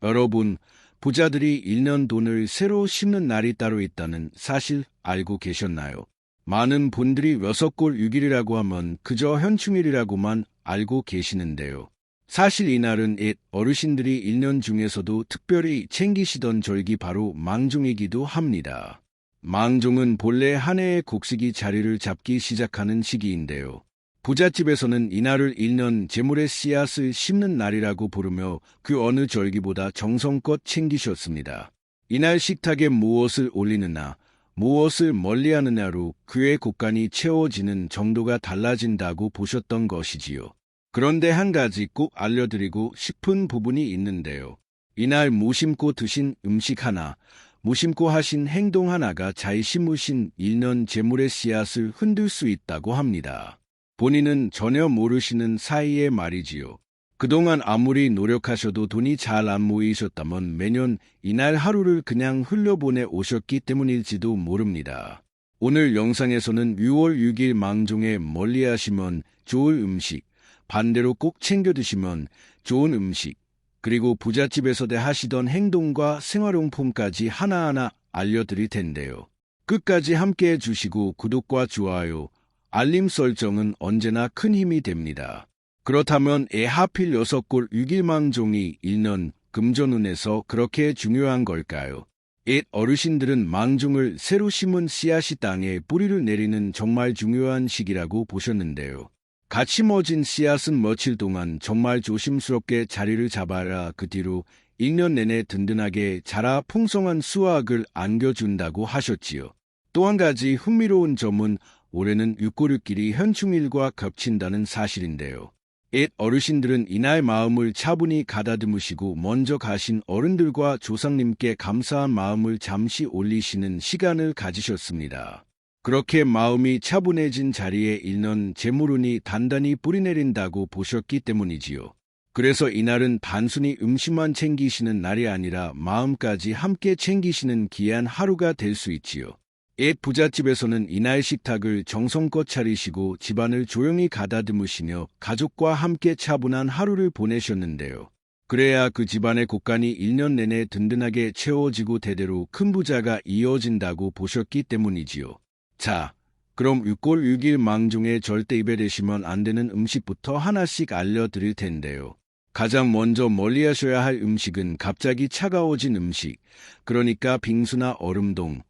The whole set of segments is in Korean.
여러분, 부자들이 잃는 돈을 새로 심는 날이 따로 있다는 사실 알고 계셨나요? 많은 분들이 6골 6일이라고 하면 그저 현충일이라고만 알고 계시는데요. 사실 이날은 옛 어르신들이 1년 중에서도 특별히 챙기시던 절기 바로 망종이기도 합니다. 망종은 본래 한 해의 곡식이 자리를 잡기 시작하는 시기인데요. 부잣집에서는 이날을 1년 재물의 씨앗을 심는 날이라고 부르며 그 어느 절기보다 정성껏 챙기셨습니다. 이날 식탁에 무엇을 올리느냐, 무엇을 멀리하느냐로 그의 곳간이 채워지는 정도가 달라진다고 보셨던 것이지요. 그런데 한 가지 꼭 알려드리고 싶은 부분이 있는데요. 이날 무심코 드신 음식 하나, 무심코 하신 행동 하나가 잘 심으신 1년 재물의 씨앗을 흔들 수 있다고 합니다. 본인은 전혀 모르시는 사이에 말이지요. 그동안 아무리 노력하셔도 돈이 잘 안 모이셨다면 매년 이날 하루를 그냥 흘려보내 오셨기 때문일지도 모릅니다. 오늘 영상에서는 6월 6일 망종에 멀리하시면 좋을 음식, 반대로 꼭 챙겨 드시면 좋은 음식, 그리고 부잣집에서 하시던 행동과 생활용품까지 하나하나 알려드릴 텐데요. 끝까지 함께해 주시고 구독과 좋아요, 알림 설정은 언제나 큰 힘이 됩니다. 그렇다면 하필 6골 6일 망종이 1년 금전운에서 그렇게 중요한 걸까요? 옛 어르신들은 망종을 새로 심은 씨앗이 땅에 뿌리를 내리는 정말 중요한 시기라고 보셨는데요. 갓 심어진 씨앗은 며칠 동안 정말 조심스럽게 자리를 잡아라 그 뒤로 1년 내내 든든하게 자라 풍성한 수확을 안겨준다고 하셨지요. 또 한 가지 흥미로운 점은 올해는 6골6일이 현충일과 겹친다는 사실인데요. 옛 어르신들은 이날 마음을 차분히 가다듬으시고 먼저 가신 어른들과 조상님께 감사한 마음을 잠시 올리시는 시간을 가지셨습니다. 그렇게 마음이 차분해진 자리에 1년 재물운이 단단히 뿌리내린다고 보셨기 때문이지요. 그래서 이날은 단순히 음식만 챙기시는 날이 아니라 마음까지 함께 챙기시는 귀한 하루가 될 수 있지요. 옛 부잣집에서는 이날 식탁을 정성껏 차리시고 집안을 조용히 가다듬으시며 가족과 함께 차분한 하루를 보내셨는데요. 그래야 그 집안의 곳간이 1년 내내 든든하게 채워지고 대대로 큰 부자가 이어진다고 보셨기 때문이지요. 자, 그럼 6골 6일 망종에 절대 입에 대시면 안 되는 음식부터 하나씩 알려드릴 텐데요. 가장 먼저 멀리하셔야 할 음식은 갑자기 차가워진 음식, 그러니까 빙수나 얼음동,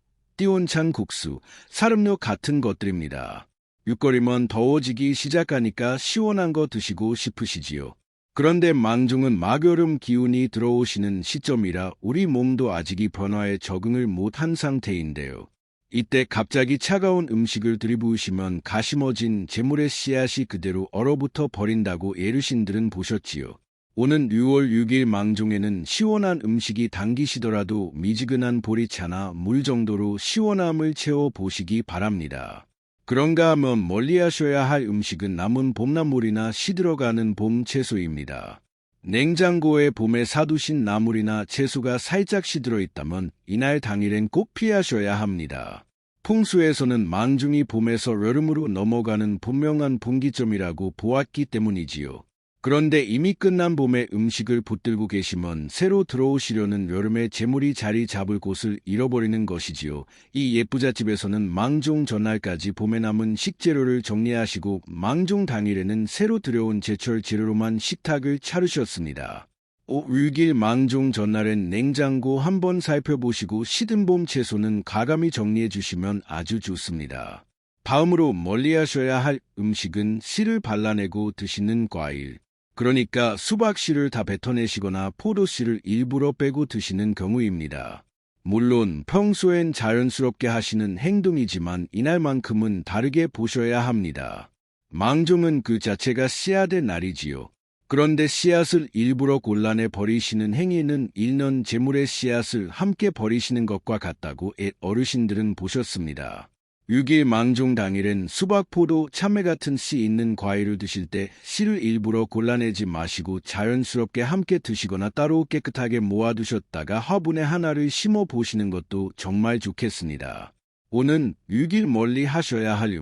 띄온찬 국수, 사름료 같은 것들입니다. 6골이면 더워지기 시작하니까 시원한 거 드시고 싶으시지요. 그런데 망종은 막여름 기운이 들어오시는 시점이라 우리 몸도 아직이 변화에 적응을 못한 상태인데요. 이때 갑자기 차가운 음식을 들이부으시면 가심어진 재물의 씨앗이 그대로 얼어붙어 버린다고 예르신들은 보셨지요. 오는 6월 6일 망종에는 시원한 음식이 당기시더라도 미지근한 보리차나 물 정도로 시원함을 채워보시기 바랍니다. 그런가 하면 멀리하셔야 할 음식은 남은 봄나물이나 시들어가는 봄 채소입니다. 냉장고에 봄에 사두신 나물이나 채소가 살짝 시들어 있다면 이날 당일엔 꼭 피하셔야 합니다. 풍수에서는 망종이 봄에서 여름으로 넘어가는 분명한 분기점이라고 보았기 때문이지요. 그런데 이미 끝난 봄에 음식을 붙들고 계시면 새로 들어오시려는 여름에 재물이 자리 잡을 곳을 잃어버리는 것이지요. 이 예부잣집에서는 망종 전날까지 봄에 남은 식재료를 정리하시고 망종 당일에는 새로 들여온 제철 재료로만 식탁을 차르셨습니다. 6일 망종 전날엔 냉장고 한번 살펴보시고 시든 봄 채소는 과감히 정리해 주시면 아주 좋습니다. 다음으로 멀리하셔야 할 음식은 씨를 발라내고 드시는 과일. 그러니까 수박씨를 다 뱉어내시거나 포도씨를 일부러 빼고 드시는 경우입니다. 물론 평소엔 자연스럽게 하시는 행동이지만 이날만큼은 다르게 보셔야 합니다. 망종은 그 자체가 씨앗의 날이지요. 그런데 씨앗을 일부러 골라내 버리시는 행위는 1년 재물의 씨앗을 함께 버리시는 것과 같다고 옛 어르신들은 보셨습니다. 6일 망종 당일엔 수박, 포도, 참외 같은 씨 있는 과일을 드실 때 씨를 일부러 골라내지 마시고 자연스럽게 함께 드시거나 따로 깨끗하게 모아두셨다가 화분에 하나를 심어 보시는 것도 정말 좋겠습니다. 오는 6일 멀리 하셔야 할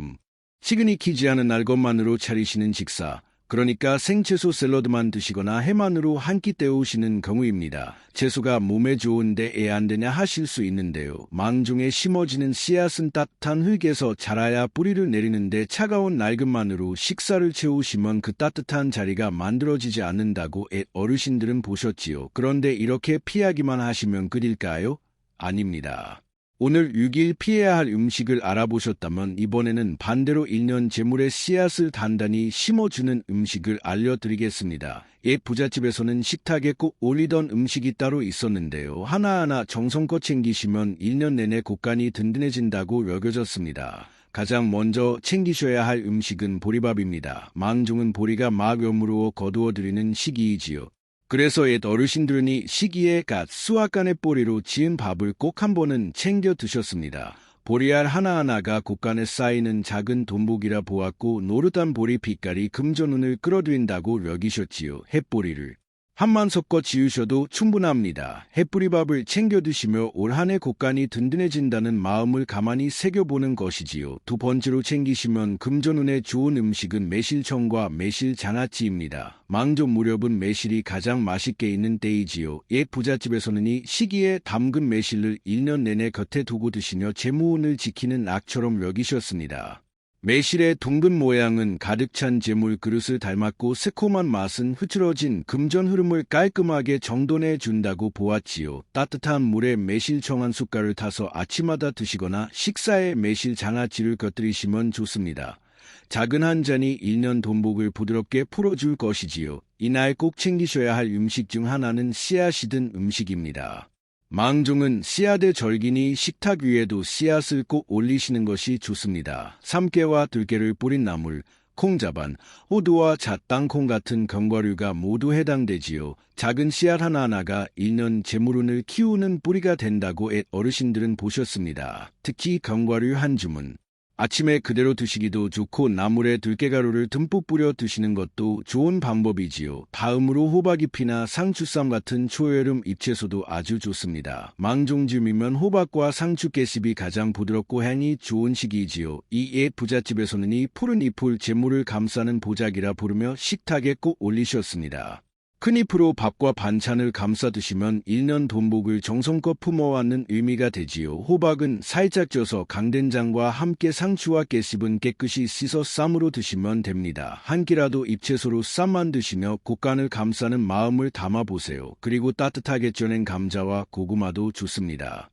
시그니 키지 않은 날 것만으로 차리시는 식사, 그러니까 생채소 샐러드만 드시거나 해만으로 한 끼 때우시는 경우입니다. 채소가 몸에 좋은데 애 안 되냐 하실 수 있는데요. 망종에 심어지는 씨앗은 따뜻한 흙에서 자라야 뿌리를 내리는데 차가운 낡은만으로 식사를 채우시면 그 따뜻한 자리가 만들어지지 않는다고 어르신들은 보셨지요. 그런데 이렇게 피하기만 하시면 끝일까요? 아닙니다. 오늘 6일 피해야 할 음식을 알아보셨다면 이번에는 반대로 1년 제물의 씨앗을 단단히 심어주는 음식을 알려드리겠습니다. 옛 부잣집에서는 식탁에 꼭 올리던 음식이 따로 있었는데요. 하나하나 정성껏 챙기시면 1년 내내 곳간이 든든해진다고 여겨졌습니다. 가장 먼저 챙기셔야 할 음식은 보리밥입니다. 망종은 보리가 막 여물어 거두어들이는 시기이지요. 그래서 옛 어르신들은 이 시기에 갓 수확간의 보리로 지은 밥을 꼭 한 번은 챙겨 드셨습니다. 보리알 하나하나가 곳간에 쌓이는 작은 돈복이라 보았고 노릇한 보리 빛깔이 금전운을 끌어들인다고 여기셨지요. 햇보리를 한만 섞어 지으셔도 충분합니다. 햇뿌리밥을 챙겨 드시며 올 한 해 곳간이 든든해진다는 마음을 가만히 새겨보는 것이지요. 두 번째로 챙기시면 금전운에 좋은 음식은 매실청과 매실장아찌입니다. 망종 무렵은 매실이 가장 맛있게 있는 때이지요. 옛 부잣집에서는 이 시기에 담근 매실을 1년 내내 곁에 두고 드시며 재무운을 지키는 악처럼 여기셨습니다. 매실의 둥근 모양은 가득 찬 재물 그릇을 닮았고 새콤한 맛은 흐트러진 금전 흐름을 깔끔하게 정돈해 준다고 보았지요. 따뜻한 물에 매실청 한 숟갈을 타서 아침마다 드시거나 식사에 매실 장아찌를 곁들이시면 좋습니다. 작은 한 잔이 1년 돈복을 부드럽게 풀어줄 것이지요. 이날 꼭 챙기셔야 할 음식 중 하나는 씨앗이 든 음식입니다. 망종은 씨앗의 절기니 식탁 위에도 씨앗을 꼭 올리시는 것이 좋습니다. 삼깨와 들깨를 뿌린 나물, 콩자반, 호두와 잣땅콩 같은 견과류가 모두 해당되지요. 작은 씨앗 하나하나가 1년 재물운을 키우는 뿌리가 된다고 옛 어르신들은 보셨습니다. 특히 견과류 한 주문. 아침에 그대로 드시기도 좋고 나물에 들깨가루를 듬뿍 뿌려 드시는 것도 좋은 방법이지요. 다음으로 호박잎이나 상추쌈 같은 초여름 잎채소도 아주 좋습니다. 망종쯤이면 호박과 상추 깨씹이 가장 부드럽고 향이 좋은 시기이지요. 이 옛 부잣집에서는 이 푸른 잎을 재물을 감싸는 보자기라 부르며 식탁에 꼭 올리셨습니다. 큰 잎으로 밥과 반찬을 감싸 드시면 1년 돈복을 정성껏 품어왔는 의미가 되지요. 호박은 살짝 쪄서 강된장과 함께 상추와 깨씹은 깨끗이 씻어 쌈으로 드시면 됩니다. 한 끼라도 잎채소로 쌈만 드시며 곳간을 감싸는 마음을 담아보세요. 그리고 따뜻하게 쪄낸 감자와 고구마도 좋습니다.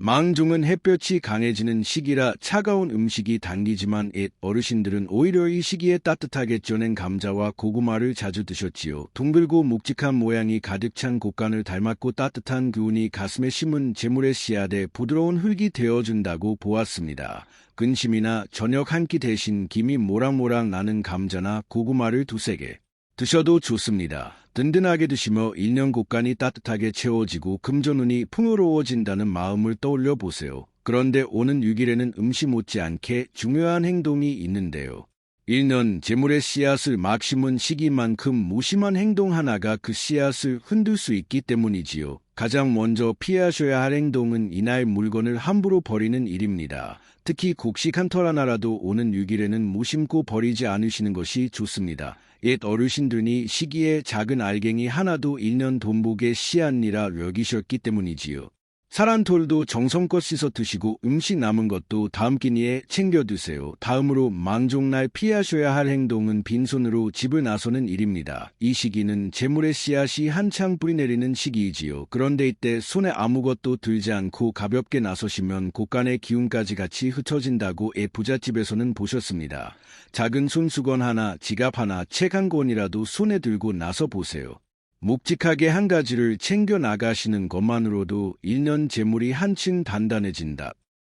망종은 햇볕이 강해지는 시기라 차가운 음식이 당기지만 옛 어르신들은 오히려 이 시기에 따뜻하게 쪄낸 감자와 고구마를 자주 드셨지요. 둥글고 묵직한 모양이 가득 찬 곳간을 닮았고 따뜻한 기운이 가슴에 심은 재물의 씨앗에 부드러운 흙이 되어준다고 보았습니다. 근심이나 저녁 한 끼 대신 김이 모락모락 나는 감자나 고구마를 두세 개 드셔도 좋습니다. 든든하게 드시며 1년 곳간이 따뜻하게 채워지고 금전운이 풍요로워진다는 마음을 떠올려 보세요. 그런데 오는 6일에는 음식 못지않게 중요한 행동이 있는데요. 1년 재물의 씨앗을 막 심은 시기만큼 무심한 행동 하나가 그 씨앗을 흔들 수 있기 때문이지요. 가장 먼저 피하셔야 할 행동은 이날 물건을 함부로 버리는 일입니다. 특히 곡식 한 털 하나라도 오는 6일에는 무심코 버리지 않으시는 것이 좋습니다. 옛 어르신들이 시기에 작은 알갱이 하나도 1년 돈복의 씨앗이라 여기셨기 때문이지요. 살한 톨도 정성껏 씻어 드시고 음식 남은 것도 다음 끼니에 챙겨 드세요. 다음으로 망종날 피하셔야 할 행동은 빈손으로 집을 나서는 일입니다. 이 시기는 재물의 씨앗이 한창 뿌리내리는 시기이지요. 그런데 이때 손에 아무것도 들지 않고 가볍게 나서시면 곳간의 기운까지 같이 흩어진다고 옛 부잣집에서는 보셨습니다. 작은 손수건 하나, 지갑 하나, 책 한 권이라도 손에 들고 나서 보세요. 묵직하게 한 가지를 챙겨 나가시는 것만으로도 1년 재물이 한층 단단해진다.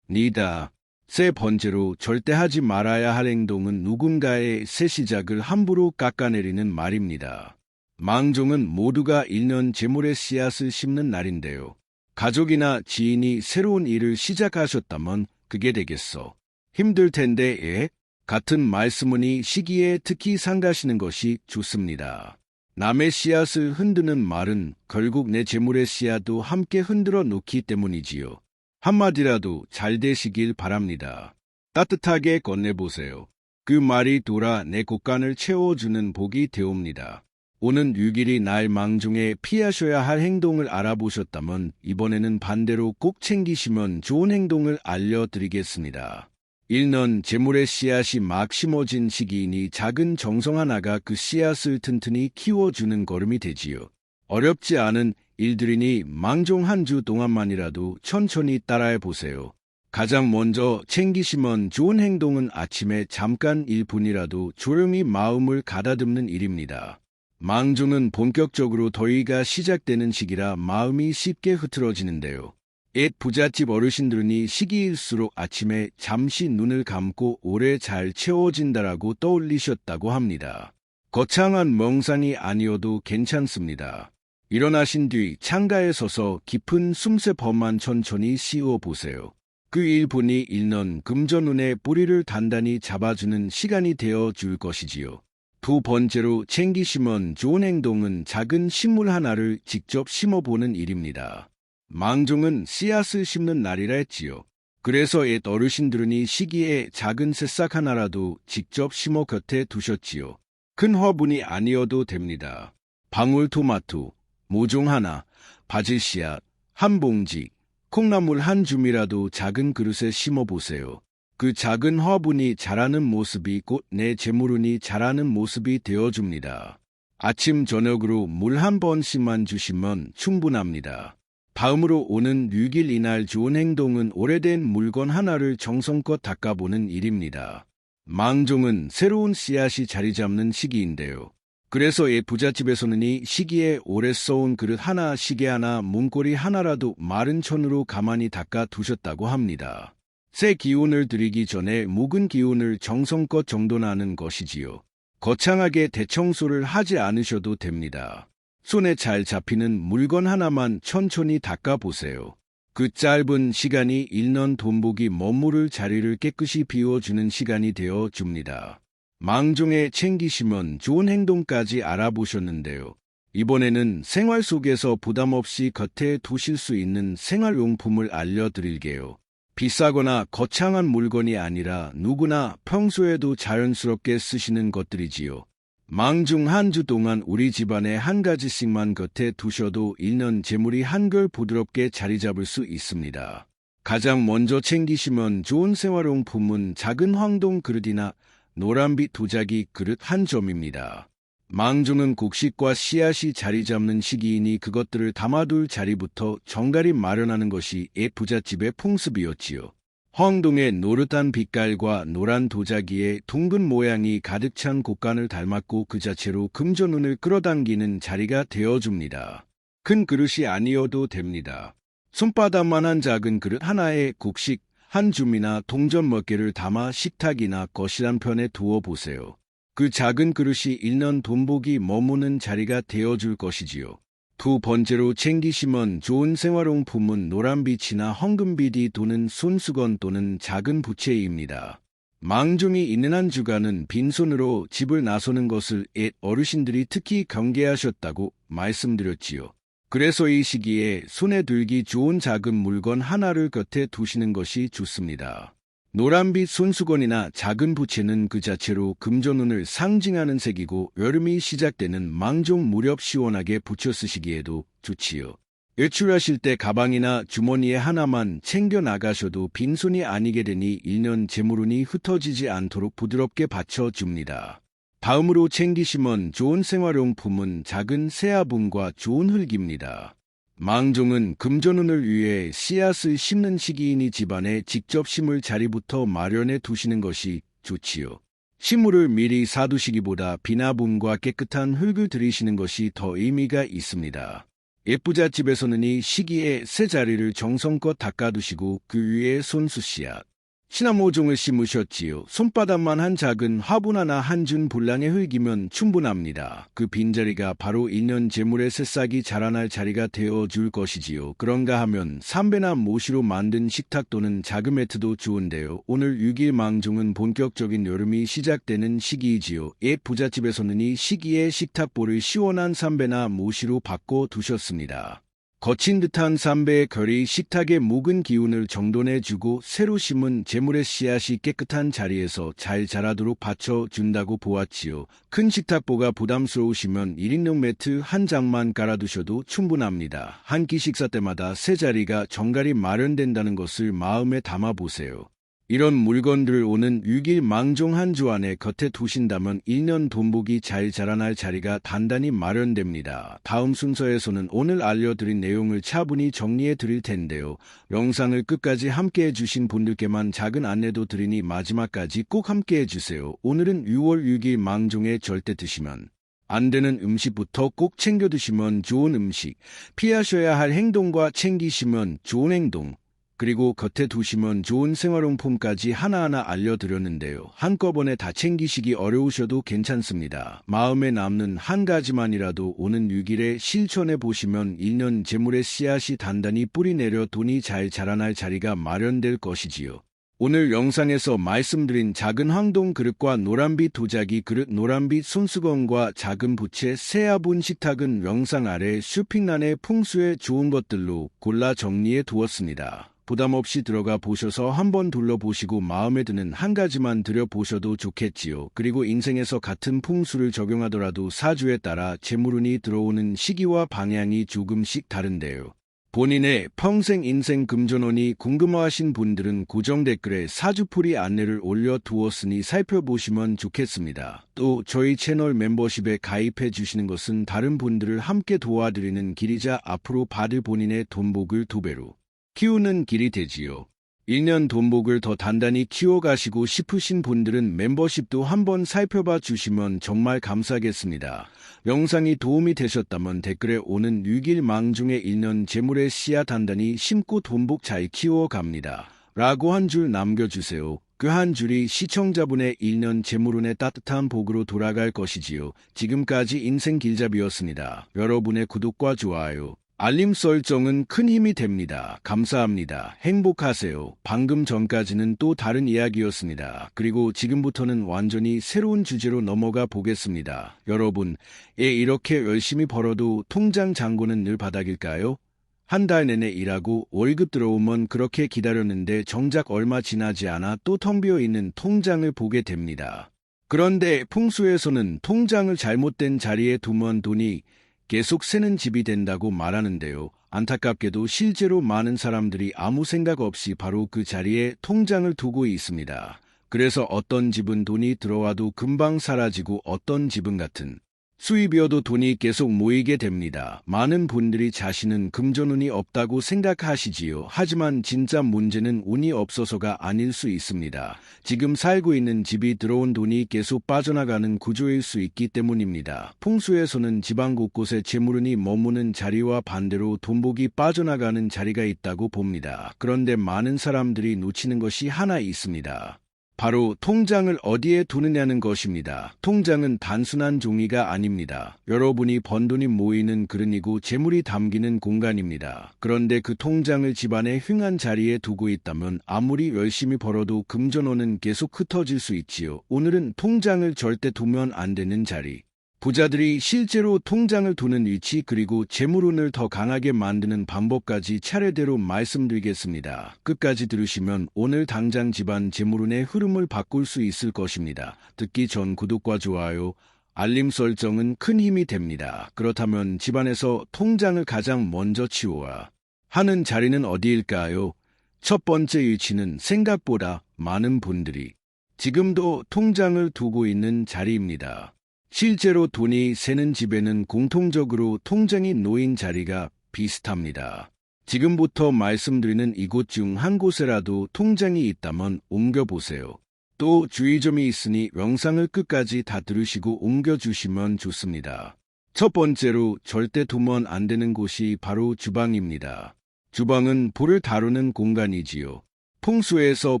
니다. 세 번째로 절대 하지 말아야 할 행동은 누군가의 새 시작을 함부로 깎아내리는 말입니다. 망종은 모두가 1년 재물의 씨앗을 심는 날인데요. 가족이나 지인이 새로운 일을 시작하셨다면 그게 되겠어. 힘들 텐데 예? 같은 말씀은 이 시기에 특히 삼가시는 것이 좋습니다. 남의 씨앗을 흔드는 말은 결국 내 재물의 씨앗도 함께 흔들어 놓기 때문이지요. 한마디라도 잘 되시길 바랍니다. 따뜻하게 건네보세요. 그 말이 돌아 내 곳간을 채워주는 복이 되옵니다. 오는 6일이 날 망중에 피하셔야 할 행동을 알아보셨다면 이번에는 반대로 꼭 챙기시면 좋은 행동을 알려드리겠습니다. 1년 재물의 씨앗이 막 심어진 시기이니 작은 정성 하나가 그 씨앗을 튼튼히 키워주는 걸음이 되지요. 어렵지 않은 일들이니 망종 한 주 동안만이라도 천천히 따라해 보세요. 가장 먼저 챙기시면 좋은 행동은 아침에 잠깐 1분이라도 조용히 마음을 가다듬는 일입니다. 망종은 본격적으로 더위가 시작되는 시기라 마음이 쉽게 흐트러지는데요. 옛 부잣집 어르신들은 이 시기일수록 아침에 잠시 눈을 감고 오래 잘 채워진다라고 떠올리셨다고 합니다. 거창한 명상이 아니어도 괜찮습니다. 일어나신 뒤 창가에 서서 깊은 숨세번만 천천히 쉬어보세요. 그 1분이 일년 금전운의 뿌리를 단단히 잡아주는 시간이 되어 줄 것이지요. 두 번째로 챙기시면 좋은 행동은 작은 식물 하나를 직접 심어보는 일입니다. 망종은 씨앗을 심는 날이라 했지요. 그래서 옛 어르신들은 이 시기에 작은 새싹 하나라도 직접 심어 곁에 두셨지요. 큰 화분이 아니어도 됩니다. 방울토마토, 모종 하나, 바질 씨앗, 한 봉지, 콩나물 한 줌이라도 작은 그릇에 심어보세요. 그 작은 화분이 자라는 모습이 곧 내 재물운이 자라는 모습이 되어줍니다. 아침 저녁으로 물 한 번씩만 주시면 충분합니다. 다음으로 오는 6일 이날 좋은 행동은 오래된 물건 하나를 정성껏 닦아보는 일입니다. 망종은 새로운 씨앗이 자리 잡는 시기인데요. 그래서 옛 부잣집에서는 이 시기에 오래 써온 그릇 하나, 시계 하나, 문고리 하나라도 마른 천으로 가만히 닦아 두셨다고 합니다. 새 기운을 들이기 전에 묵은 기운을 정성껏 정돈하는 것이지요. 거창하게 대청소를 하지 않으셔도 됩니다. 손에 잘 잡히는 물건 하나만 천천히 닦아보세요. 그 짧은 시간이 1년 돈복이 머무를 자리를 깨끗이 비워주는 시간이 되어 줍니다. 망종에 챙기시면 좋은 행동까지 알아보셨는데요. 이번에는 생활 속에서 부담 없이 곁에 두실 수 있는 생활용품을 알려드릴게요. 비싸거나 거창한 물건이 아니라 누구나 평소에도 자연스럽게 쓰시는 것들이지요. 망중 한 주 동안 우리 집안에 한 가지씩만 곁에 두셔도 1년 재물이 한결 부드럽게 자리 잡을 수 있습니다. 가장 먼저 챙기시면 좋은 생활용품은 작은 황동 그릇이나 노란빛 도자기 그릇 한 점입니다. 망종은 곡식과 씨앗이 자리 잡는 시기이니 그것들을 담아둘 자리부터 정갈히 마련하는 것이 옛 부잣집의 풍습이었지요. 황동의 노릇한 빛깔과 노란 도자기에 둥근 모양이 가득 찬 곡간을 닮았고 그 자체로 금전운을 끌어당기는 자리가 되어줍니다. 큰 그릇이 아니어도 됩니다. 손바닥만한 작은 그릇 하나에 곡식 한 줌이나 동전 몇 개를 담아 식탁이나 거실 한편에 두어 보세요. 그 작은 그릇이 1년 돈복이 머무는 자리가 되어줄 것이지요. 두 번째로 챙기시면 좋은 생활용품은 노란빛이나 황금빛이 도는 손수건 또는 작은 부채입니다. 망종이 있는 한 주간은 빈손으로 집을 나서는 것을 옛 어르신들이 특히 경계하셨다고 말씀드렸지요. 그래서 이 시기에 손에 들기 좋은 작은 물건 하나를 곁에 두시는 것이 좋습니다. 노란빛 손수건이나 작은 부채는 그 자체로 금전운을 상징하는 색이고 여름이 시작되는 망종 무렵 시원하게 붙여 쓰시기에도 좋지요. 외출하실 때 가방이나 주머니에 하나만 챙겨 나가셔도 빈손이 아니게 되니 1년 재물운이 흩어지지 않도록 부드럽게 받쳐줍니다. 다음으로 챙기시면 좋은 생활용품은 작은 새화분과 좋은 흙입니다. 망종은 금전운을 위해 씨앗을 심는 시기이니 집안에 직접 심을 자리부터 마련해 두시는 것이 좋지요. 식물을 미리 사두시기보다 비나분과 깨끗한 흙을 들이시는 것이 더 의미가 있습니다. 예부잣집에서는 이 시기에 새 자리를 정성껏 닦아두시고 그 위에 손수씨앗, 시나모종을 심으셨지요. 손바닥만 한 작은 화분 하나 한 줌 분량의 흙이면 충분합니다. 그 빈자리가 바로 1년 재물의 새싹이 자라날 자리가 되어줄 것이지요. 그런가 하면 삼배나 모시로 만든 식탁 또는 작은 매트도 좋은데요. 오늘 6일 망종은 본격적인 여름이 시작되는 시기이지요. 옛 부잣집에서는 이 시기에 식탁보를 시원한 삼배나 모시로 바꿔 두셨습니다. 거친 듯한 삼배의 결이 식탁에 묵은 기운을 정돈해주고 새로 심은 재물의 씨앗이 깨끗한 자리에서 잘 자라도록 받쳐준다고 보았지요. 큰 식탁보가 부담스러우시면 1인용 매트 한 장만 깔아두셔도 충분합니다. 한 끼 식사 때마다 새 자리가 정갈이 마련된다는 것을 마음에 담아보세요. 이런 물건들을 오는 6일 망종 한 주 안에 겉에 두신다면 1년 돈복이 잘 자라날 자리가 단단히 마련됩니다. 다음 순서에서는 오늘 알려드린 내용을 차분히 정리해 드릴 텐데요. 영상을 끝까지 함께 해주신 분들께만 작은 안내도 드리니 마지막까지 꼭 함께 해주세요. 오늘은 6월 6일 망종에 절대 드시면 안 되는 음식부터 꼭 챙겨 드시면 좋은 음식, 피하셔야 할 행동과 챙기시면 좋은 행동, 그리고 겉에 두시면 좋은 생활용품까지 하나하나 알려드렸는데요. 한꺼번에 다 챙기시기 어려우셔도 괜찮습니다. 마음에 남는 한 가지만이라도 오는 6일에 실천해 보시면 1년 재물의 씨앗이 단단히 뿌리내려 돈이 잘 자라날 자리가 마련될 것이지요. 오늘 영상에서 말씀드린 작은 황동 그릇과 노란빛 도자기 그릇, 노란빛 손수건과 작은 부채, 새아분 식탁은 영상 아래 쇼핑란에 풍수에 좋은 것들로 골라 정리해 두었습니다. 부담 없이 들어가 보셔서 한번 둘러보시고 마음에 드는 한 가지만 들여보셔도 좋겠지요. 그리고 인생에서 같은 풍수를 적용하더라도 사주에 따라 재물운이 들어오는 시기와 방향이 조금씩 다른데요. 본인의 평생 인생 금전운이 궁금하신 분들은 고정 댓글에 사주풀이 안내를 올려두었으니 살펴보시면 좋겠습니다. 또 저희 채널 멤버십에 가입해 주시는 것은 다른 분들을 함께 도와드리는 길이자 앞으로 받을 본인의 돈복을 2배로 키우는 길이 되지요. 1년 돈복을 더 단단히 키워가시고 싶으신 분들은 멤버십도 한번 살펴봐 주시면 정말 감사하겠습니다. 영상이 도움이 되셨다면 댓글에 오는 6일 망중에 1년 재물의 씨앗 단단히 심고 돈복 잘 키워갑니다 라고 한 줄 남겨주세요. 그 한 줄이 시청자분의 1년 재물운의 따뜻한 복으로 돌아갈 것이지요. 지금까지 인생 길잡이였습니다. 여러분의 구독과 좋아요, 알림 설정은 큰 힘이 됩니다. 감사합니다. 행복하세요. 방금 전까지는 또 다른 이야기였습니다. 그리고 지금부터는 완전히 새로운 주제로 넘어가 보겠습니다. 여러분, 이렇게 열심히 벌어도 통장 잔고는 늘 바닥일까요? 한 달 내내 일하고 월급 들어오면 그렇게 기다렸는데 정작 얼마 지나지 않아 또 텅 비어 있는 통장을 보게 됩니다. 그런데 풍수에서는 통장을 잘못된 자리에 두면 돈이 계속 새는 집이 된다고 말하는데요. 안타깝게도 실제로 많은 사람들이 아무 생각 없이 바로 그 자리에 통장을 두고 있습니다. 그래서 어떤 집은 돈이 들어와도 금방 사라지고 어떤 집은 같은 수입이어도 돈이 계속 모이게 됩니다. 많은 분들이 자신은 금전운이 없다고 생각하시지요. 하지만 진짜 문제는 운이 없어서가 아닐 수 있습니다. 지금 살고 있는 집이 들어온 돈이 계속 빠져나가는 구조일 수 있기 때문입니다. 풍수에서는 집안 곳곳에 재물운이 머무는 자리와 반대로 돈복이 빠져나가는 자리가 있다고 봅니다. 그런데 많은 사람들이 놓치는 것이 하나 있습니다. 바로 통장을 어디에 두느냐는 것입니다. 통장은 단순한 종이가 아닙니다. 여러분이 번 돈이 모이는 그릇이고 재물이 담기는 공간입니다. 그런데 그 통장을 집안의 흉한 자리에 두고 있다면 아무리 열심히 벌어도 금전운은 계속 흩어질 수 있지요. 오늘은 통장을 절대 두면 안 되는 자리, 부자들이 실제로 통장을 두는 위치, 그리고 재물운을 더 강하게 만드는 방법까지 차례대로 말씀드리겠습니다. 끝까지 들으시면 오늘 당장 집안 재물운의 흐름을 바꿀 수 있을 것입니다. 듣기 전 구독과 좋아요, 알림 설정은 큰 힘이 됩니다. 그렇다면 집안에서 통장을 가장 먼저 치워야 하는 자리는 어디일까요? 첫 번째 위치는 생각보다 많은 분들이 지금도 통장을 두고 있는 자리입니다. 실제로 돈이 새는 집에는 공통적으로 통장이 놓인 자리가 비슷합니다. 지금부터 말씀드리는 이곳 중 한 곳에라도 통장이 있다면 옮겨보세요. 또 주의점이 있으니 영상을 끝까지 다 들으시고 옮겨주시면 좋습니다. 첫 번째로 절대 두면 안 되는 곳이 바로 주방입니다. 주방은 불을 다루는 공간이지요. 풍수에서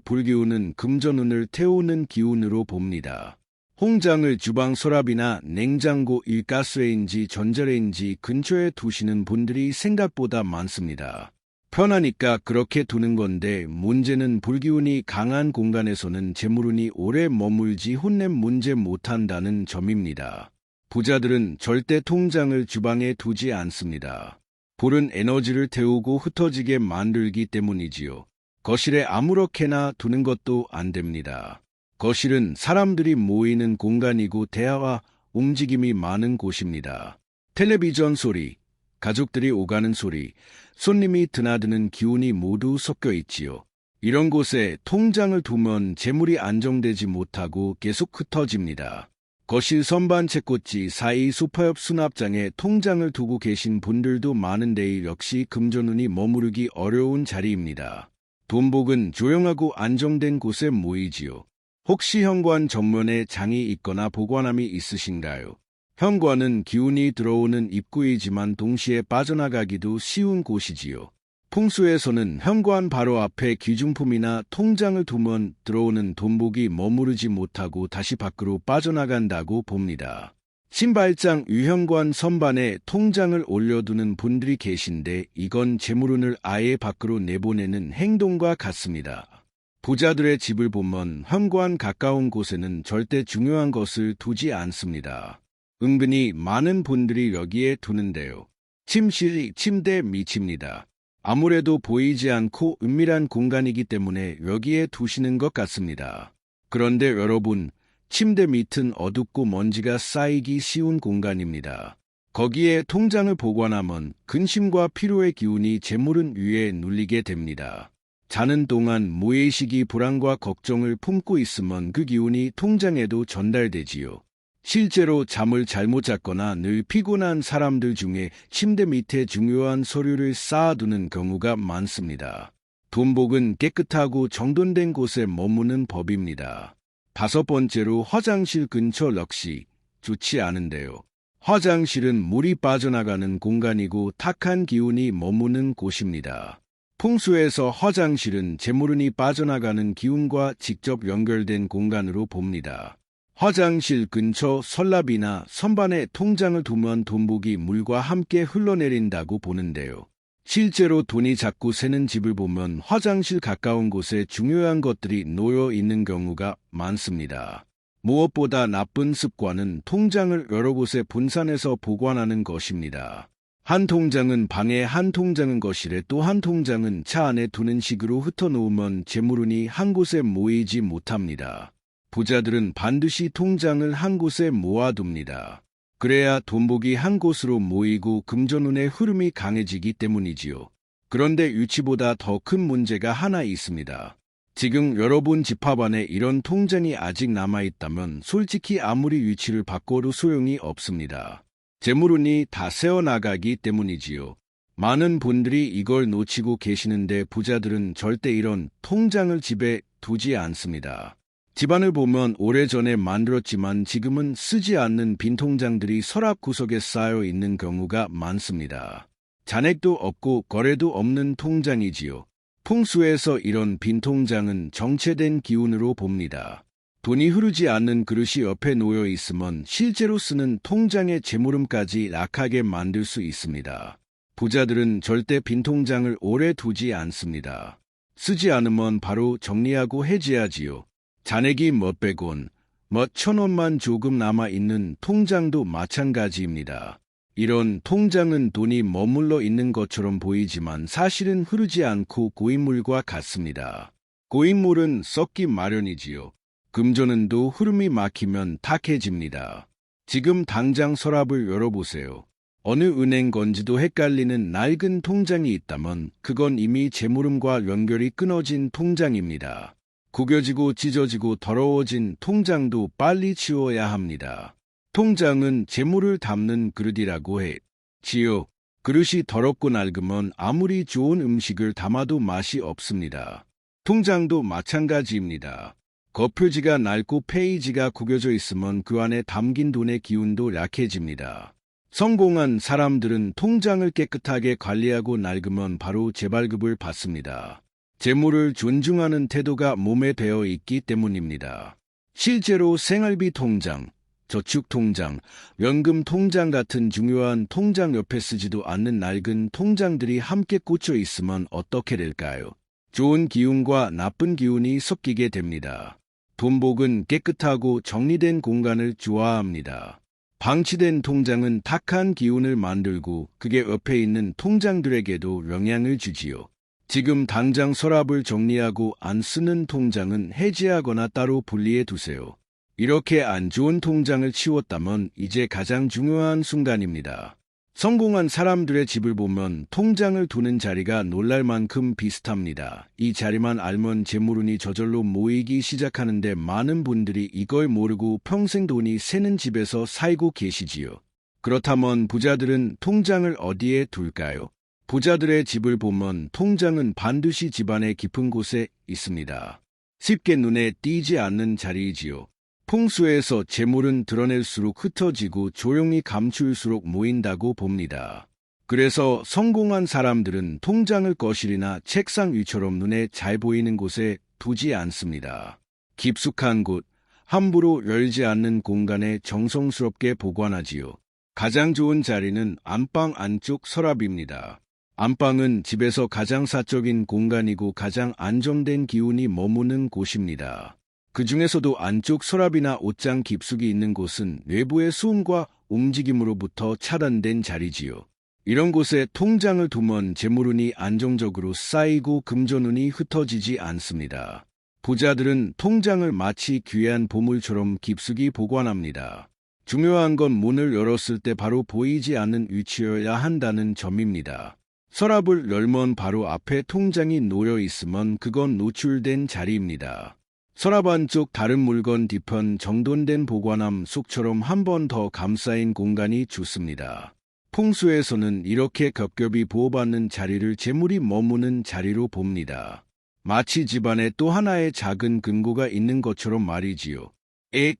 불기운은 금전운을 태우는 기운으로 봅니다. 홍장을 주방 서랍이나 냉장고, 일가스레인지, 전자레인지 근처에 두시는 분들이 생각보다 많습니다. 편하니까 그렇게 두는 건데 문제는 불기운이 강한 공간에서는 재물운이 오래 머물지 혼냄 문제 못한다는 점입니다. 부자들은 절대 통장을 주방에 두지 않습니다. 불은 에너지를 태우고 흩어지게 만들기 때문이지요. 거실에 아무렇게나 두는 것도 안 됩니다. 거실은 사람들이 모이는 공간이고 대화와 움직임이 많은 곳입니다. 텔레비전 소리, 가족들이 오가는 소리, 손님이 드나드는 기운이 모두 섞여 있지요. 이런 곳에 통장을 두면 재물이 안정되지 못하고 계속 흩어집니다. 거실 선반 채꽂이 사이 소파 옆 수납장에 통장을 두고 계신 분들도 많은데 역시 금전운이 머무르기 어려운 자리입니다. 돈복은 조용하고 안정된 곳에 모이지요. 혹시 현관 정면에 장이 있거나 보관함이 있으신가요? 현관은 기운이 들어오는 입구이지만 동시에 빠져나가기도 쉬운 곳이지요. 풍수에서는 현관 바로 앞에 귀중품이나 통장을 두면 들어오는 돈복이 머무르지 못하고 다시 밖으로 빠져나간다고 봅니다. 신발장 유현관 선반에 통장을 올려두는 분들이 계신데 이건 재물운을 아예 밖으로 내보내는 행동과 같습니다. 부자들의 집을 보면 현관 가까운 곳에는 절대 중요한 것을 두지 않습니다. 은근히 많은 분들이 여기에 두는데요. 침실이 침대 밑입니다. 아무래도 보이지 않고 은밀한 공간이기 때문에 여기에 두시는 것 같습니다. 그런데 여러분, 침대 밑은 어둡고 먼지가 쌓이기 쉬운 공간입니다. 거기에 통장을 보관하면 근심과 피로의 기운이 재물운 위에 눌리게 됩니다. 자는 동안 무의식이 불안과 걱정을 품고 있으면 그 기운이 통장에도 전달되지요. 실제로 잠을 잘못 잤거나 늘 피곤한 사람들 중에 침대 밑에 중요한 서류를 쌓아두는 경우가 많습니다. 돈복은 깨끗하고 정돈된 곳에 머무는 법입니다. 5번째로 화장실 근처 역시 좋지 않은데요. 화장실은 물이 빠져나가는 공간이고 탁한 기운이 머무는 곳입니다. 풍수에서 화장실은 재물운이 빠져나가는 기운과 직접 연결된 공간으로 봅니다. 화장실 근처 서랍이나 선반에 통장을 두면 돈복이 물과 함께 흘러내린다고 보는데요. 실제로 돈이 자꾸 새는 집을 보면 화장실 가까운 곳에 중요한 것들이 놓여 있는 경우가 많습니다. 무엇보다 나쁜 습관은 통장을 여러 곳에 분산해서 보관하는 것입니다. 한 통장은 방에, 한 통장은 거실에, 또 한 통장은 차 안에 두는 식으로 흩어놓으면 재물운이 한 곳에 모이지 못합니다. 부자들은 반드시 통장을 한 곳에 모아둡니다. 그래야 돈복이 한 곳으로 모이고 금전운의 흐름이 강해지기 때문이지요. 그런데 위치보다 더 큰 문제가 하나 있습니다. 지금 여러분 집합 안에 이런 통장이 아직 남아있다면 솔직히 아무리 위치를 바꿔도 소용이 없습니다. 재물운이 다 새어나가기 때문이지요. 많은 분들이 이걸 놓치고 계시는데 부자들은 절대 이런 통장을 집에 두지 않습니다. 집안을 보면 오래전에 만들었지만 지금은 쓰지 않는 빈 통장들이 서랍 구석에 쌓여 있는 경우가 많습니다. 잔액도 없고 거래도 없는 통장이지요. 풍수에서 이런 빈 통장은 정체된 기운으로 봅니다. 돈이 흐르지 않는 그릇이 옆에 놓여 있으면 실제로 쓰는 통장의 재물음까지 약하게 만들 수 있습니다. 부자들은 절대 빈 통장을 오래 두지 않습니다. 쓰지 않으면 바로 정리하고 해지하지요. 잔액이 몇백 원, 몇 천 원만 조금 남아있는 통장도 마찬가지입니다. 이런 통장은 돈이 머물러 있는 것처럼 보이지만 사실은 흐르지 않고 고인물과 같습니다. 고인물은 썩기 마련이지요. 금전운도 흐름이 막히면 탁해집니다. 지금 당장 서랍을 열어보세요. 어느 은행 건지도 헷갈리는 낡은 통장이 있다면 그건 이미 재물음과 연결이 끊어진 통장입니다. 구겨지고 찢어지고 더러워진 통장도 빨리 치워야 합니다. 통장은 재물을 담는 그릇이라고 했지요. 그릇이 더럽고 낡으면 아무리 좋은 음식을 담아도 맛이 없습니다. 통장도 마찬가지입니다. 겉표지가 낡고 페이지가 구겨져 있으면 그 안에 담긴 돈의 기운도 약해집니다. 성공한 사람들은 통장을 깨끗하게 관리하고 낡으면 바로 재발급을 받습니다. 재물을 존중하는 태도가 몸에 배어 있기 때문입니다. 실제로 생활비 통장, 저축 통장, 연금 통장 같은 중요한 통장 옆에 쓰지도 않는 낡은 통장들이 함께 꽂혀 있으면 어떻게 될까요? 좋은 기운과 나쁜 기운이 섞이게 됩니다. 돈복은 깨끗하고 정리된 공간을 좋아합니다. 방치된 통장은 탁한 기운을 만들고 그게 옆에 있는 통장들에게도 영향을 주지요. 지금 당장 서랍을 정리하고 안 쓰는 통장은 해지하거나 따로 분리해 두세요. 이렇게 안 좋은 통장을 치웠다면 이제 가장 중요한 순간입니다. 성공한 사람들의 집을 보면 통장을 두는 자리가 놀랄 만큼 비슷합니다. 이 자리만 알면 재물운이 저절로 모이기 시작하는데 많은 분들이 이걸 모르고 평생 돈이 새는 집에서 살고 계시지요. 그렇다면 부자들은 통장을 어디에 둘까요? 부자들의 집을 보면 통장은 반드시 집안의 깊은 곳에 있습니다. 쉽게 눈에 띄지 않는 자리이지요. 풍수에서 재물은 드러낼수록 흩어지고 조용히 감출수록 모인다고 봅니다. 그래서 성공한 사람들은 통장을 거실이나 책상 위처럼 눈에 잘 보이는 곳에 두지 않습니다. 깊숙한 곳, 함부로 열지 않는 공간에 정성스럽게 보관하지요. 가장 좋은 자리는 안방 안쪽 서랍입니다. 안방은 집에서 가장 사적인 공간이고 가장 안정된 기운이 머무는 곳입니다. 그 중에서도 안쪽 서랍이나 옷장 깊숙이 있는 곳은 외부의 소음과 움직임으로부터 차단된 자리지요. 이런 곳에 통장을 두면 재물운이 안정적으로 쌓이고 금전운이 흩어지지 않습니다. 부자들은 통장을 마치 귀한 보물처럼 깊숙이 보관합니다. 중요한 건 문을 열었을 때 바로 보이지 않는 위치여야 한다는 점입니다. 서랍을 열면 바로 앞에 통장이 놓여 있으면 그건 노출된 자리입니다. 서랍 안쪽 다른 물건 뒤편 정돈된 보관함 속처럼 한 번 더 감싸인 공간이 좋습니다. 풍수에서는 이렇게 겹겹이 보호받는 자리를 재물이 머무는 자리로 봅니다. 마치 집안에 또 하나의 작은 금고가 있는 것처럼 말이지요.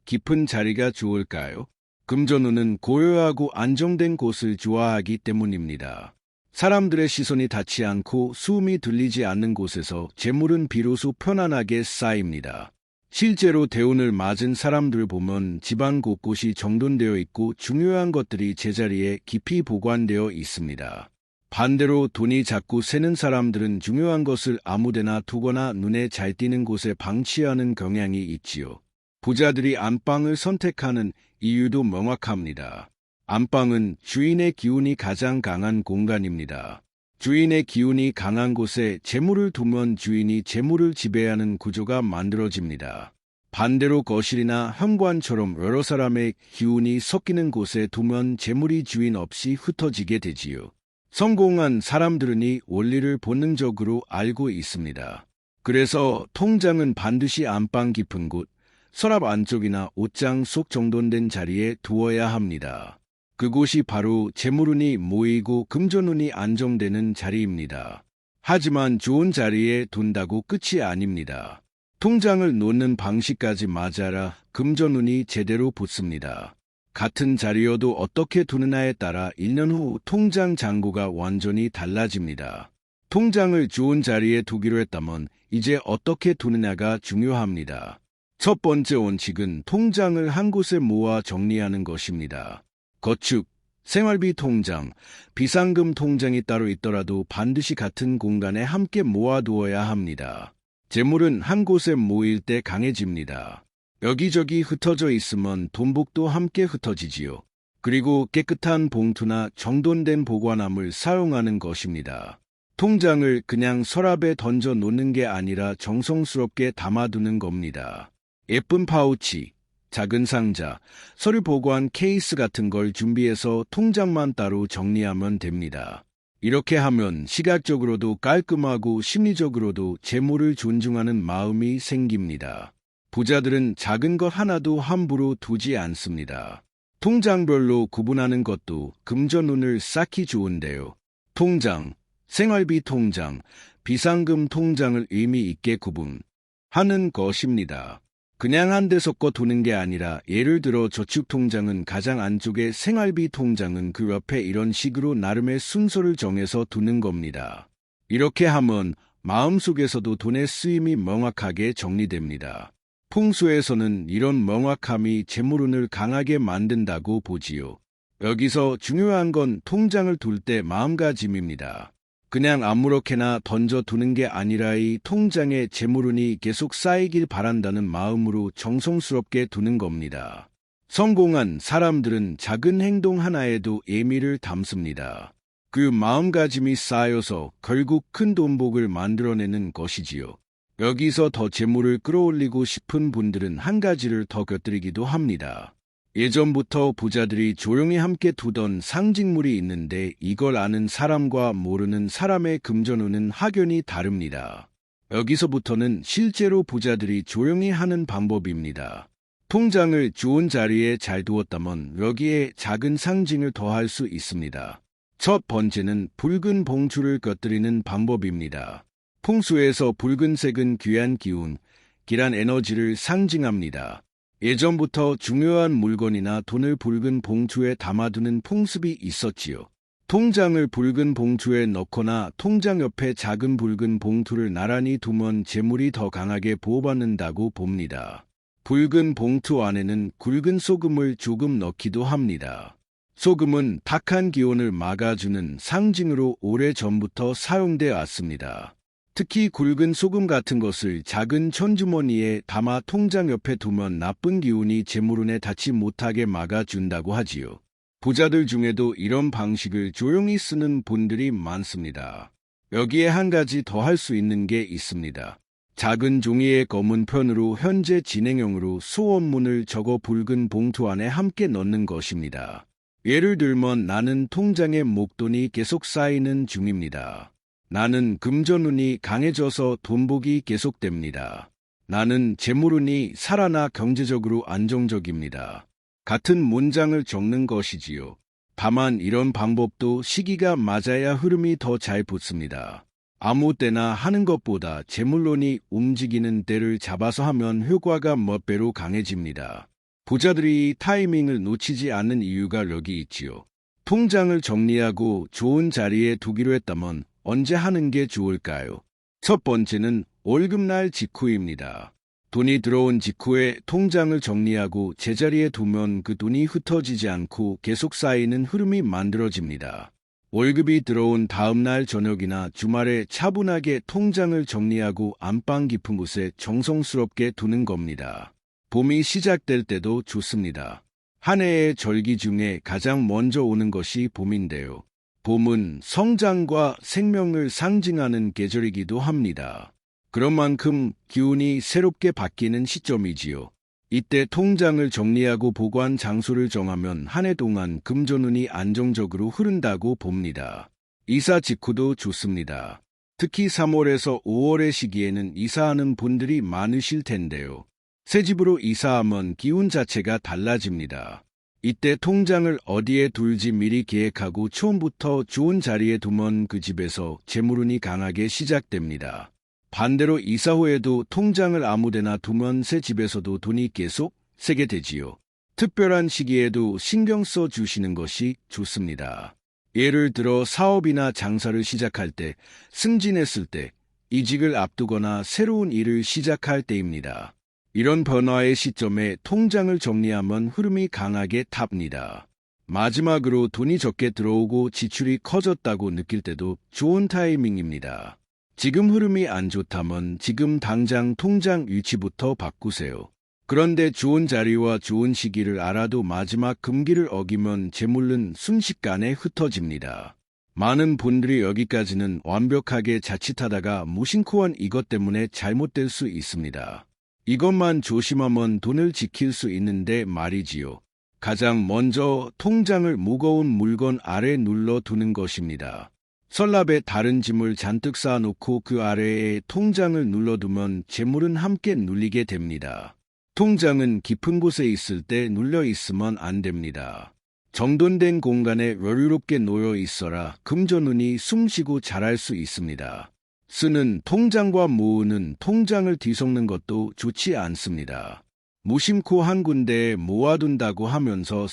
깊은 자리가 좋을까요? 금전운은 고요하고 안정된 곳을 좋아하기 때문입니다. 사람들의 시선이 닿지 않고 숨이 들리지 않는 곳에서 재물은 비로소 편안하게 쌓입니다. 실제로 대운을 맞은 사람들 보면 집안 곳곳이 정돈되어 있고 중요한 것들이 제자리에 깊이 보관되어 있습니다. 반대로 돈이 자꾸 새는 사람들은 중요한 것을 아무데나 두거나 눈에 잘 띄는 곳에 방치하는 경향이 있지요. 부자들이 안방을 선택하는 이유도 명확합니다. 안방은 주인의 기운이 가장 강한 공간입니다. 주인의 기운이 강한 곳에 재물을 두면 주인이 재물을 지배하는 구조가 만들어집니다. 반대로 거실이나 현관처럼 여러 사람의 기운이 섞이는 곳에 두면 재물이 주인 없이 흩어지게 되지요. 성공한 사람들은 이 원리를 본능적으로 알고 있습니다. 그래서 통장은 반드시 안방 깊은 곳, 서랍 안쪽이나 옷장 속 정돈된 자리에 두어야 합니다. 그곳이 바로 재물운이 모이고 금전운이 안정되는 자리입니다. 하지만 좋은 자리에 둔다고 끝이 아닙니다. 통장을 놓는 방식까지 맞아라 금전운이 제대로 붙습니다. 같은 자리여도 어떻게 두느냐에 따라 1년 후 통장 잔고가 완전히 달라집니다. 통장을 좋은 자리에 두기로 했다면 이제 어떻게 두느냐가 중요합니다. 첫 번째 원칙은 통장을 한 곳에 모아 정리하는 것입니다. 거축, 생활비 통장, 비상금 통장이 따로 있더라도 반드시 같은 공간에 함께 모아두어야 합니다. 재물은 한 곳에 모일 때 강해집니다. 여기저기 흩어져 있으면 돈복도 함께 흩어지지요. 그리고 깨끗한 봉투나 정돈된 보관함을 사용하는 것입니다. 통장을 그냥 서랍에 던져 놓는 게 아니라 정성스럽게 담아두는 겁니다. 예쁜 파우치, 작은 상자, 서류 보관 케이스 같은 걸 준비해서 통장만 따로 정리하면 됩니다. 이렇게 하면 시각적으로도 깔끔하고 심리적으로도 재물을 존중하는 마음이 생깁니다. 부자들은 작은 것 하나도 함부로 두지 않습니다. 통장별로 구분하는 것도 금전운을 쌓기 좋은데요. 통장, 생활비 통장, 비상금 통장을 의미 있게 구분하는 것입니다. 그냥 한 대 섞어 두는 게 아니라 예를 들어 저축통장은 가장 안쪽에 생활비 통장은 그 옆에 이런 식으로 나름의 순서를 정해서 두는 겁니다. 이렇게 하면 마음속에서도 돈의 쓰임이 명확하게 정리됩니다. 풍수에서는 이런 명확함이 재물운을 강하게 만든다고 보지요. 여기서 중요한 건 통장을 둘 때 마음가짐입니다. 그냥 아무렇게나 던져두는 게 아니라 이 통장에 재물운이 계속 쌓이길 바란다는 마음으로 정성스럽게 두는 겁니다. 성공한 사람들은 작은 행동 하나에도 의미를 담습니다. 그 마음가짐이 쌓여서 결국 큰 돈복을 만들어내는 것이지요. 여기서 더 재물을 끌어올리고 싶은 분들은 한 가지를 더 곁들이기도 합니다. 예전부터 부자들이 조용히 함께 두던 상징물이 있는데 이걸 아는 사람과 모르는 사람의 금전운은 확연히 다릅니다. 여기서부터는 실제로 부자들이 조용히 하는 방법입니다. 통장을 좋은 자리에 잘 두었다면 여기에 작은 상징을 더할 수 있습니다. 첫 번째는 붉은 봉투를 곁들이는 방법입니다. 풍수에서 붉은색은 귀한 기운, 길한 에너지를 상징합니다. 예전부터 중요한 물건이나 돈을 붉은 봉투에 담아두는 풍습이 있었지요. 통장을 붉은 봉투에 넣거나 통장 옆에 작은 붉은 봉투를 나란히 두면 재물이 더 강하게 보호받는다고 봅니다. 붉은 봉투 안에는 굵은 소금을 조금 넣기도 합니다. 소금은 탁한 기운을 막아주는 상징으로 오래전부터 사용돼 왔습니다. 특히 굵은 소금 같은 것을 작은 천주머니에 담아 통장 옆에 두면 나쁜 기운이 재물운에 닿지 못하게 막아준다고 하지요. 부자들 중에도 이런 방식을 조용히 쓰는 분들이 많습니다. 여기에 한 가지 더 할 수 있는 게 있습니다. 작은 종이의 검은 편으로 현재 진행형으로 소원문을 적어 붉은 봉투 안에 함께 넣는 것입니다. 예를 들면 나는 통장에 목돈이 계속 쌓이는 중입니다. 나는 금전운이 강해져서 돈복이 계속됩니다. 나는 재물운이 살아나 경제적으로 안정적입니다. 같은 문장을 적는 것이지요. 다만 이런 방법도 시기가 맞아야 흐름이 더 잘 붙습니다. 아무 때나 하는 것보다 재물론이 움직이는 때를 잡아서 하면 효과가 몇 배로 강해집니다. 부자들이 타이밍을 놓치지 않는 이유가 여기 있지요. 통장을 정리하고 좋은 자리에 두기로 했다면 언제 하는 게 좋을까요? 첫 번째는 월급날 직후입니다. 돈이 들어온 직후에 통장을 정리하고 제자리에 두면 그 돈이 흩어지지 않고 계속 쌓이는 흐름이 만들어집니다. 월급이 들어온 다음날 저녁이나 주말에 차분하게 통장을 정리하고 안방 깊은 곳에 정성스럽게 두는 겁니다. 봄이 시작될 때도 좋습니다. 한 해의 절기 중에 가장 먼저 오는 것이 봄인데요. 봄은 성장과 생명을 상징하는 계절이기도 합니다. 그런 만큼 기운이 새롭게 바뀌는 시점이지요. 이때 통장을 정리하고 보관 장소를 정하면 한 해 동안 금전운이 안정적으로 흐른다고 봅니다. 이사 직후도 좋습니다. 특히 3월에서 5월의 시기에는 이사하는 분들이 많으실 텐데요. 새 집으로 이사하면 기운 자체가 달라집니다. 이때 통장을 어디에 둘지 미리 계획하고 처음부터 좋은 자리에 두면 그 집에서 재물운이 강하게 시작됩니다. 반대로 이사 후에도 통장을 아무데나 두면 새 집에서도 돈이 계속 새게 되지요. 특별한 시기에도 신경 써 주시는 것이 좋습니다. 예를 들어 사업이나 장사를 시작할 때, 승진했을 때, 이직을 앞두거나 새로운 일을 시작할 때입니다. 이런 변화의 시점에 통장을 정리하면 흐름이 강하게 탑니다. 마지막으로 돈이 적게 들어오고 지출이 커졌다고 느낄 때도 좋은 타이밍입니다. 지금 흐름이 안 좋다면 지금 당장 통장 위치부터 바꾸세요. 그런데 좋은 자리와 좋은 시기를 알아도 마지막 금기를 어기면 재물은 순식간에 흩어집니다. 많은 분들이 여기까지는 완벽하게 자칫하다가 무심코 한 이것 때문에 잘못될 수 있습니다. 이것만 조심하면 돈을 지킬 수 있는데 말이지요. 가장 먼저 통장을 무거운 물건 아래 눌러두는 것입니다. 서랍에 다른 짐을 잔뜩 쌓아놓고 그 아래에 통장을 눌러두면 재물은 함께 눌리게 됩니다. 통장은 깊은 곳에 있을 때 눌려 있으면 안 됩니다. 정돈된 공간에 여유롭게 놓여 있어라 금전운이 숨쉬고 자랄 수 있습니다. 쓰는 통장과 모으는 통장을 뒤섞는 것도 좋지 않습니다. 무심코 한 군데에 모아둔다고 하면서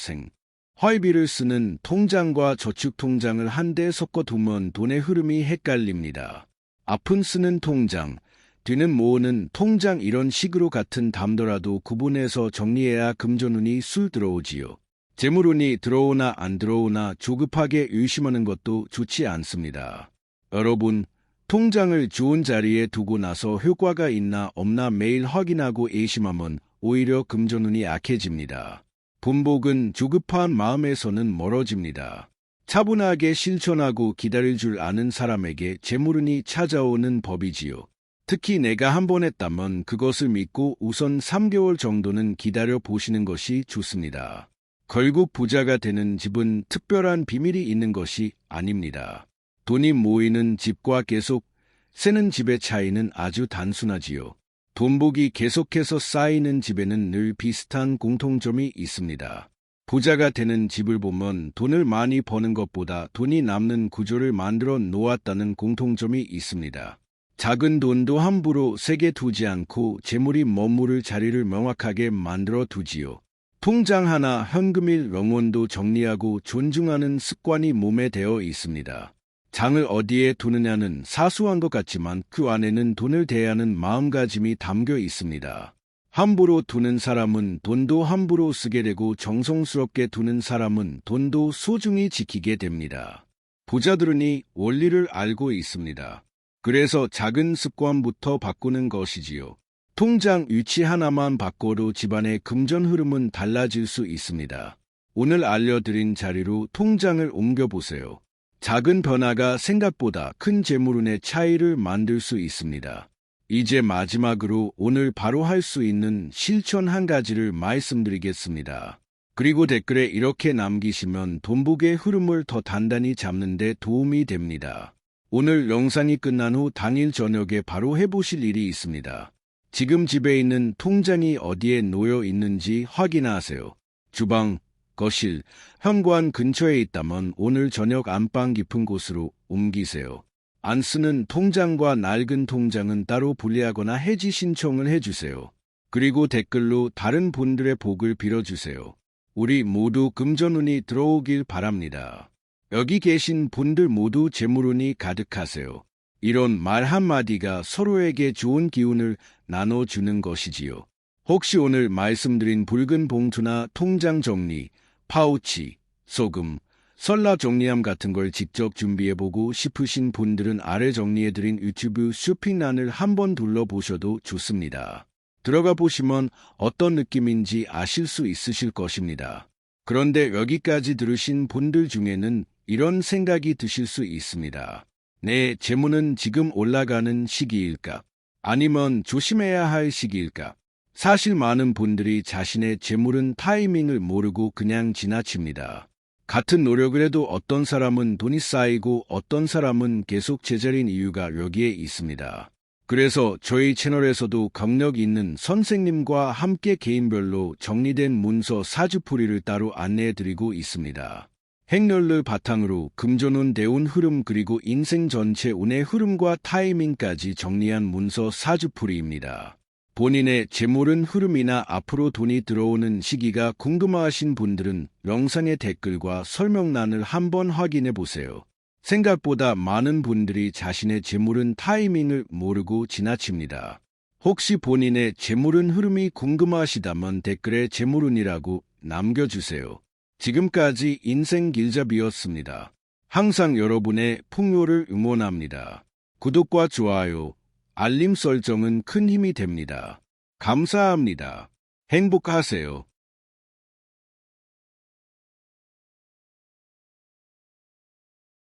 화이비를 쓰는 통장과 저축통장을 한데 섞어두면 돈의 흐름이 헷갈립니다. 앞은 쓰는 통장, 뒤는 모으는 통장 이런 식으로 같은 담더라도 구분해서 정리해야 금전운이 술 들어오지요. 재물운이 들어오나 안 들어오나 조급하게 의심하는 것도 좋지 않습니다. 여러분, 통장을 좋은 자리에 두고 나서 효과가 있나 없나 매일 확인하고 의심하면 오히려 금전운이 약해집니다. 본복은 조급한 마음에서는 멀어집니다. 차분하게 실천하고 기다릴 줄 아는 사람에게 재물운이 찾아오는 법이지요. 특히 내가 한 번 했다면 그것을 믿고 우선 3개월 정도는 기다려 보시는 것이 좋습니다. 결국 부자가 되는 집은 특별한 비밀이 있는 것이 아닙니다. 돈이 모이는 집과 계속 새는 집의 차이는 아주 단순하지요. 돈복이 계속해서 쌓이는 집에는 늘 비슷한 공통점이 있습니다. 부자가 되는 집을 보면 돈을 많이 버는 것보다 돈이 남는 구조를 만들어 놓았다는 공통점이 있습니다. 작은 돈도 함부로 세게 두지 않고 재물이 머무를 자리를 명확하게 만들어 두지요. 통장 하나 현금일 명원도 정리하고 존중하는 습관이 몸에 되어 있습니다. 장을 어디에 두느냐는 사소한 것 같지만 그 안에는 돈을 대하는 마음가짐이 담겨 있습니다. 함부로 두는 사람은 돈도 함부로 쓰게 되고 정성스럽게 두는 사람은 돈도 소중히 지키게 됩니다. 부자들은 이 원리를 알고 있습니다. 그래서 작은 습관부터 바꾸는 것이지요. 통장 위치 하나만 바꿔도 집안의 금전 흐름은 달라질 수 있습니다. 오늘 알려드린 자리로 통장을 옮겨보세요. 작은 변화가 생각보다 큰 재물운의 차이를 만들 수 있습니다. 이제 마지막으로 오늘 바로 할 수 있는 실천 한 가지를 말씀드리겠습니다. 그리고 댓글에 이렇게 남기시면 돈복의 흐름을 더 단단히 잡는 데 도움이 됩니다. 오늘 영상이 끝난 후 당일 저녁에 바로 해보실 일이 있습니다. 지금 집에 있는 통장이 어디에 놓여 있는지 확인하세요. 주방, 거실, 현관 근처에 있다면 오늘 저녁 안방 깊은 곳으로 옮기세요. 안 쓰는 통장과 낡은 통장은 따로 분리하거나 해지 신청을 해주세요. 그리고 댓글로 다른 분들의 복을 빌어주세요. 우리 모두 금전운이 들어오길 바랍니다. 여기 계신 분들 모두 재물운이 가득하세요. 이런 말 한마디가 서로에게 좋은 기운을 나눠주는 것이지요. 혹시 오늘 말씀드린 붉은 봉투나 통장 정리, 파우치, 소금, 설라 정리함 같은 걸 직접 준비해보고 싶으신 분들은 아래 정리해드린 유튜브 쇼핑란을 한번 둘러보셔도 좋습니다. 들어가 보시면 어떤 느낌인지 아실 수 있으실 것입니다. 그런데 여기까지 들으신 분들 중에는 이런 생각이 드실 수 있습니다. 내 재물은 지금 올라가는 시기일까? 아니면 조심해야 할 시기일까? 사실 많은 분들이 자신의 재물은 타이밍을 모르고 그냥 지나칩니다. 같은 노력을 해도 어떤 사람은 돈이 쌓이고 어떤 사람은 계속 제자리인 이유가 여기에 있습니다. 그래서 저희 채널에서도 경력 있는 선생님과 함께 개인별로 정리된 문서 사주풀이를 따로 안내해드리고 있습니다. 행렬을 바탕으로 금전운 대운 흐름 그리고 인생 전체 운의 흐름과 타이밍까지 정리한 문서 사주풀이입니다. 본인의 재물운 흐름이나 앞으로 돈이 들어오는 시기가 궁금하신 분들은 영상의 댓글과 설명란을 한번 확인해 보세요. 생각보다 많은 분들이 자신의 재물운 타이밍을 모르고 지나칩니다. 혹시 본인의 재물운 흐름이 궁금하시다면 댓글에 재물운이라고 남겨주세요. 지금까지 인생길잡이였습니다. 항상 여러분의 풍요를 응원합니다. 구독과 좋아요, 알림 설정은 큰 힘이 됩니다. 감사합니다. 행복하세요.